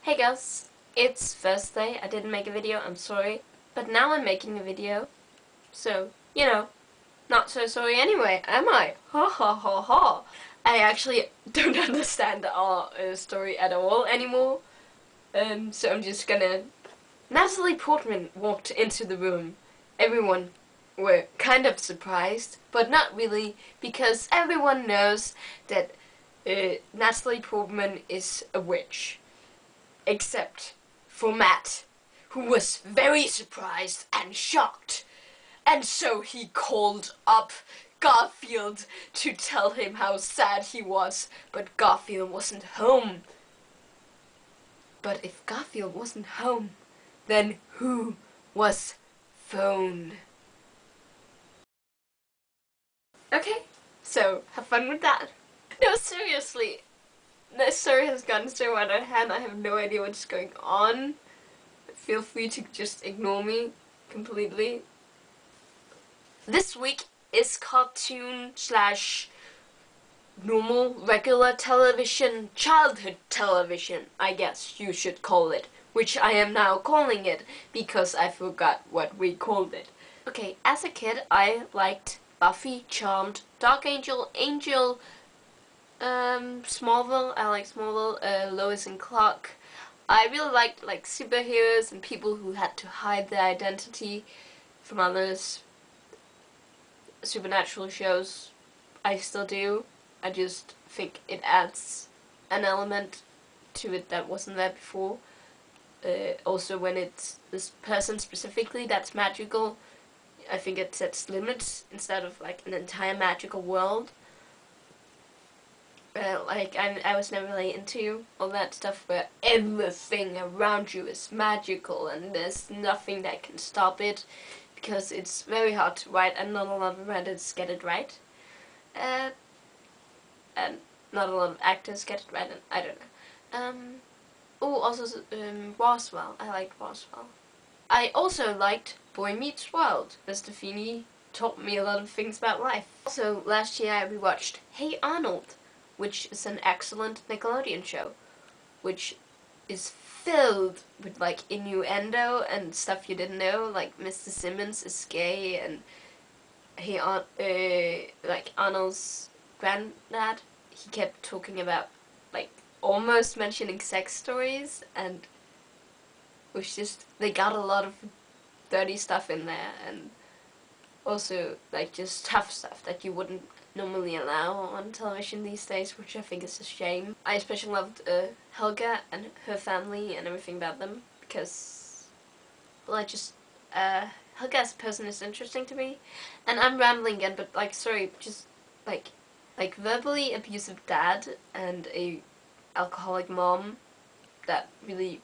Hey guys, it's Thursday. I didn't make a video, I'm sorry. But now I'm making a video. So, not so sorry anyway, am I? Ha ha ha ha. I actually don't understand our story at all anymore. So I'm just gonna... Natalie Portman walked into the room. Everyone were kind of surprised, but not really, because everyone knows that Natalie Portman is a witch. Except for Matt, who was very surprised and shocked. And so he called up Garfield to tell him how sad he was, but Garfield wasn't home. But if Garfield wasn't home, then who was phone? Okay, so have fun with that. No, seriously. This story has gotten so out of hand, I have no idea what's going on. Feel free to just ignore me completely. This week is cartoon slash normal, regular television, childhood television, I guess you should call it. Which I am now calling it, because I forgot what we called it. Okay, as a kid I liked Buffy, Charmed, Dark Angel, Smallville. I like Smallville, Lois and Clark. I really liked like superheroes and people who had to hide their identity from others. Supernatural shows, I still do. I just think it adds an element to it that wasn't there before. Also when it's this person specifically that's magical, I think it sets limits instead of like an entire magical world. I was never really into all that stuff where everything around you is magical and there's nothing that can stop it, because it's very hard to write and not a lot of writers get it right. And not a lot of actors get it right, and I don't know. Oh, also Roswell. I liked Roswell. I also liked Boy Meets World. Mr. Feeney taught me a lot of things about life. Also, last year I rewatched Hey Arnold, which is an excellent Nickelodeon show, which is filled with like innuendo and stuff you didn't know, like Mr. Simmons is gay, and like Arnold's granddad, he kept talking about like almost mentioning sex stories, and it was just, they got a lot of dirty stuff in there, and also like just tough stuff that you wouldn't normally allow on television these days, which I think is a shame. I especially loved Helga and her family and everything about them, because, well, I just, Helga as a person is interesting to me. And I'm rambling again, but like, sorry, just like verbally abusive dad and a alcoholic mom, that really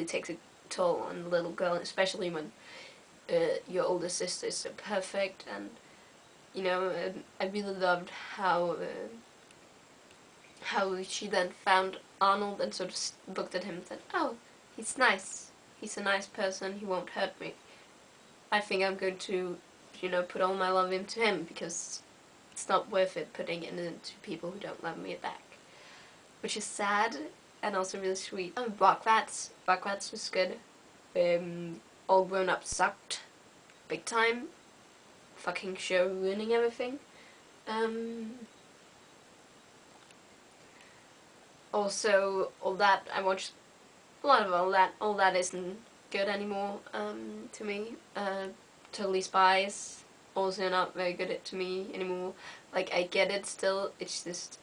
takes a toll on the little girl, especially when your older sister is so perfect. And you know, I really loved how she then found Arnold and sort of looked at him and said, oh, he's nice, he's a nice person, he won't hurt me. I think I'm going to, put all my love into him, because it's not worth it putting it into people who don't love me back. Which is sad, and also really sweet. Rockrats was good. All Grown Up sucked. Big time. Fucking show ruining everything. Also, all that, I watched a lot of all that. All that isn't good anymore, to me. Totally Spies, also not very good to me anymore. Like, I get it still, it's just,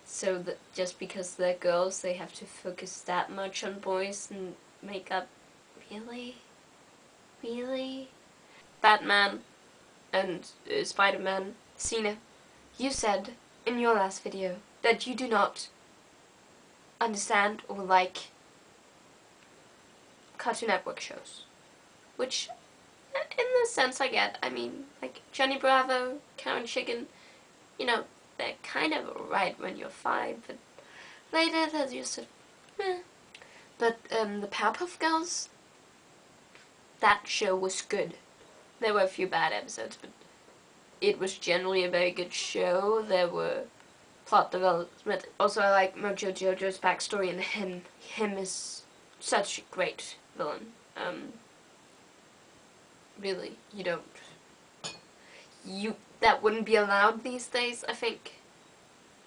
so that just because they're girls, they have to focus that much on boys and makeup. Really? Really? Batman and Spider-Man. Cena, you said in your last video that you do not understand or like Cartoon Network shows, which in the sense I get. I mean, like Johnny Bravo, Cow and Chicken, they're kind of right when you're 5, but later they're just meh. But the Powerpuff Girls, that show was good. There were a few bad episodes, but it was generally a very good show. There were plot development. Also, I like Mojo Jojo's backstory, and him is such a great villain. Really, that wouldn't be allowed these days, I think,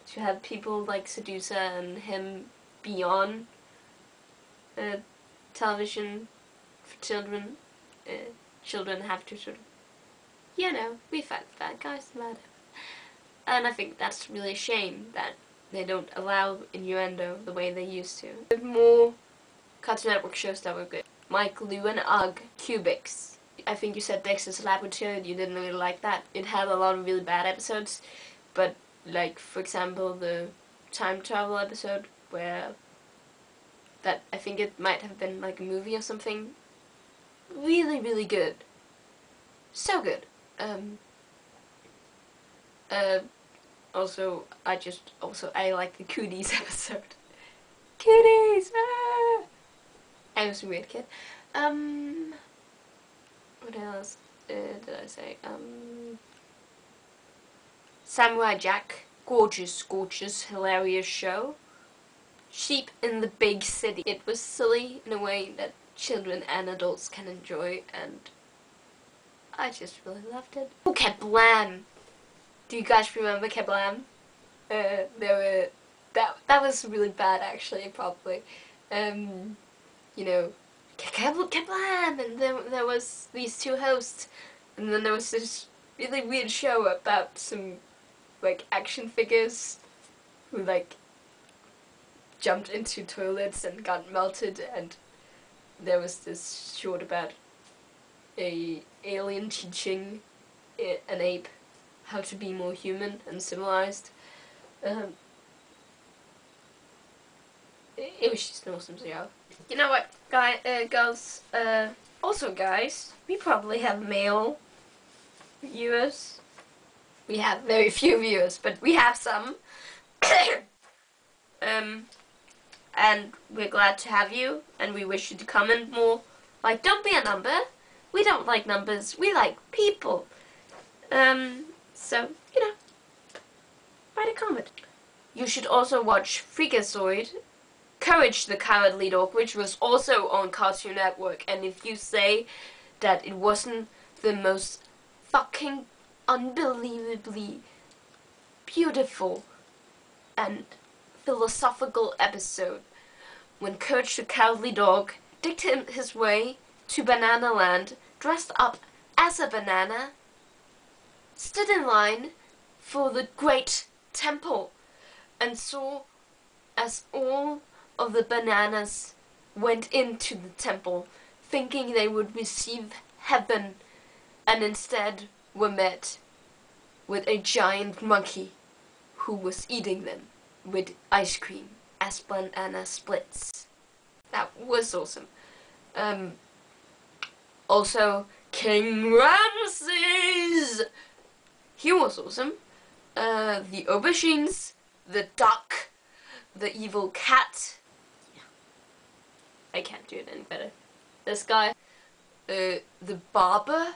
to have people like Seducer and him be on television for children. Children have to sort of, we fight the bad guys about it. And I think that's really a shame that they don't allow innuendo the way they used to. There's more Cartoon Network shows that were good. Mike, Lou, and Ugg, Cubics. I think you said Dexter's Laboratory, you didn't really like that. It had a lot of really bad episodes, but like, for example, the time travel episode where that, I think it might have been like a movie or something. Really, really good. So good. Also, I like the Cooties episode. Cooties! Ah! I was a weird kid. What else did I say? Samurai Jack. Gorgeous, gorgeous, hilarious show. Sheep in the Big City. It was silly in a way that children and adults can enjoy, and I just really loved it. Oh, Kablam! Do you guys remember Kablam? That was really bad, actually, probably. Kablam! And then there was these two hosts, and then there was this really weird show about some, like, action figures who, like, jumped into toilets and got melted, and there was this short about a alien teaching an ape how to be more human and civilized. It was just an awesome show. You know what, girls? Also, guys, we probably have male viewers. We have very few viewers, but we have some. And we're glad to have you, and we wish you to comment more. Like, don't be a number. We don't like numbers. We like people. So, write a comment. You should also watch Freakazoid, Courage the Cowardly Dog, which was also on Cartoon Network. And if you say that it wasn't the most fucking unbelievably beautiful and philosophical episode, when Courage the Cowardly Dog dicked his way to Banana Land, dressed up as a banana, stood in line for the great temple, and saw as all of the bananas went into the temple, thinking they would receive heaven, and instead were met with a giant monkey who was eating them with ice cream as banana splits. That was awesome. Also, King Ramses! He was awesome. The aubergines, the duck, the evil cat. Yeah. I can't do it any better. This guy, the barber.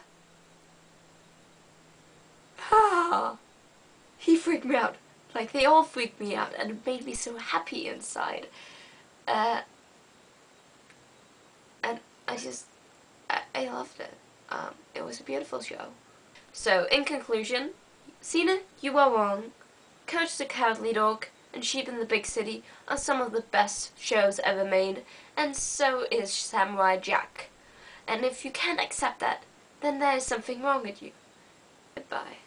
He freaked me out. Like, they all freaked me out, and it made me so happy inside. And I loved it. It was a beautiful show. So, in conclusion, Cena, you are wrong. Courage the Cowardly Dog and Sheep in the Big City are some of the best shows ever made, and so is Samurai Jack. And if you can't accept that, then there is something wrong with you. Goodbye.